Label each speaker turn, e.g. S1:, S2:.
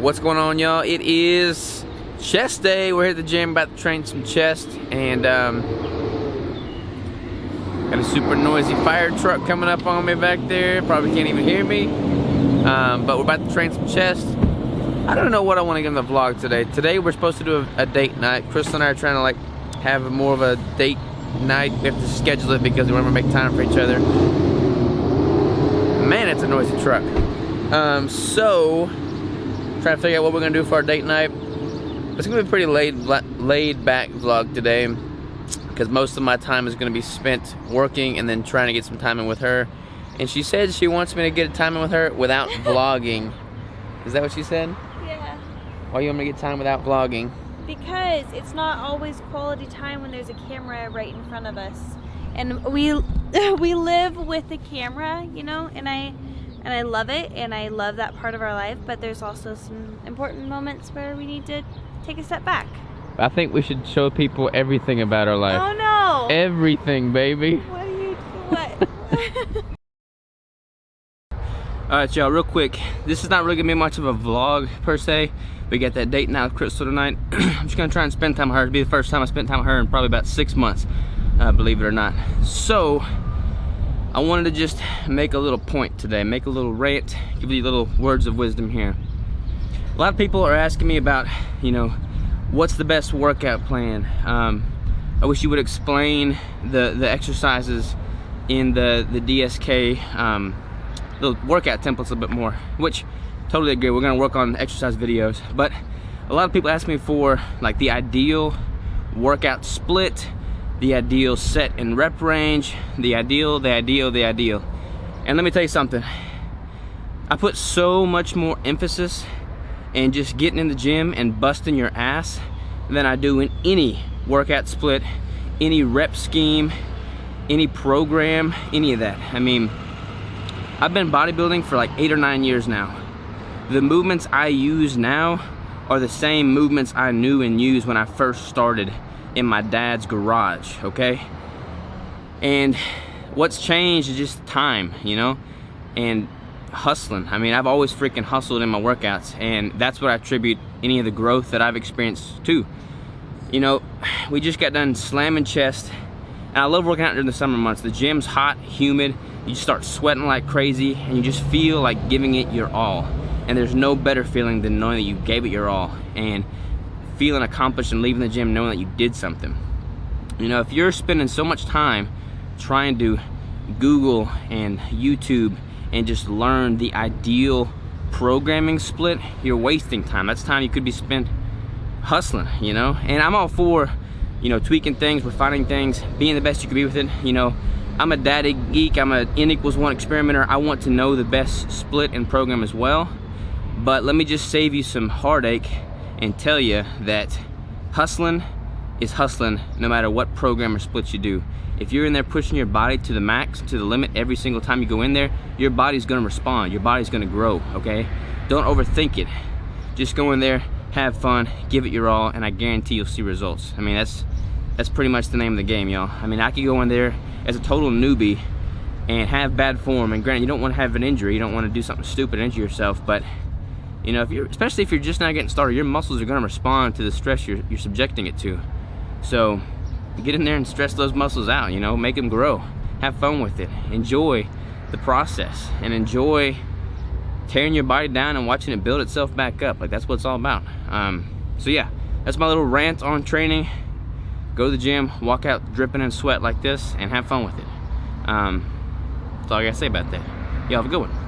S1: What's going on, y'all? It is chest day. We're at the gym about to train some chest, and got a super noisy fire truck coming up on me back there. Probably can't even hear me, but we're about to train some chest. I don't know what I want to get in the vlog today. Today we're supposed to do a date night. Crystal and I are trying to like have more of a date night. We have to schedule it because we want to make time for each other. Man, it's a noisy truck. So trying to figure out what we're gonna do for our date night. It's gonna be a pretty laid back vlog today because most of my time is gonna be spent working and then trying to get some time in with her. And she said she wants me to get time in with her without vlogging. Is that what she said?
S2: Yeah.
S1: Why you want me to get time without vlogging?
S2: Because it's not always quality time when there's a camera right in front of us. And we live with the camera, you know, and I love it, and I love that part of our life, but there's also some important moments where we need to take a step back.
S1: I think we should show people everything about our life.
S2: Oh no!
S1: Everything, baby.
S2: What are you what?
S1: Alright, y'all, real quick. This is not really gonna be much of a vlog per se. We got that date night with Crystal tonight. I'm just gonna try and spend time with her. It'll be the first time I spent time with her in probably about 6 months, believe it or not. So I wanted to just make a little point today, make a little rant, give you little words of wisdom here. A lot of people are asking me about, you know, what's the best workout plan. I wish you would explain the exercises in the DSK, the workout templates a little bit more, which totally agree. We're gonna work on exercise videos, but a lot of people ask me for like the ideal workout split, the ideal set and rep range, the ideal. And let me tell you something. I put so much more emphasis in just getting in the gym and busting your ass than I do in any workout split, any rep scheme, any program, any of that. I mean, I've been bodybuilding for like 8 or 9 years now. The movements I use now are the same movements I knew and used when I first started in my dad's garage, okay? And what's changed is just time, you know, and hustling. I mean, I've always freaking hustled in my workouts, and that's what I attribute any of the growth that I've experienced to. You know, we just got done slamming chest, and I love working out during the summer months. The gym's hot, humid, you start sweating like crazy, and you just feel like giving it your all. And there's no better feeling than knowing that you gave it your all, and feeling accomplished and leaving the gym knowing that you did something. You know, if you're spending so much time trying to Google and YouTube and just learn the ideal programming split, you're wasting time. That's time you could be spent hustling, you know? And I'm all for, you know, tweaking things, refining things, being the best you can be with it. You know, I'm a data geek, I'm an N=1 experimenter. I want to know the best split and program as well. But let me just save you some heartache and tell you that hustling is hustling no matter what program or split you do. If you're in there pushing your body to the max, to the limit every single time you go in there, your body's gonna respond, your body's gonna grow, okay? Don't overthink it. Just go in there, have fun, give it your all, and I guarantee you'll see results. I mean, that's pretty much the name of the game, y'all. I mean, I could go in there as a total newbie and have bad form, and granted, you don't wanna have an injury, you don't wanna do something stupid and injure yourself, but you know, especially if you're just not getting started, your muscles are gonna respond to the stress you're subjecting it to. So get in there and stress those muscles out, you know, make them grow. Have fun with it. Enjoy the process and enjoy tearing your body down and watching it build itself back up. Like, that's what it's all about. So yeah, that's my little rant on training. Go to the gym, walk out dripping in sweat like this, and have fun with it. That's all I gotta say about that. Y'all have a good one.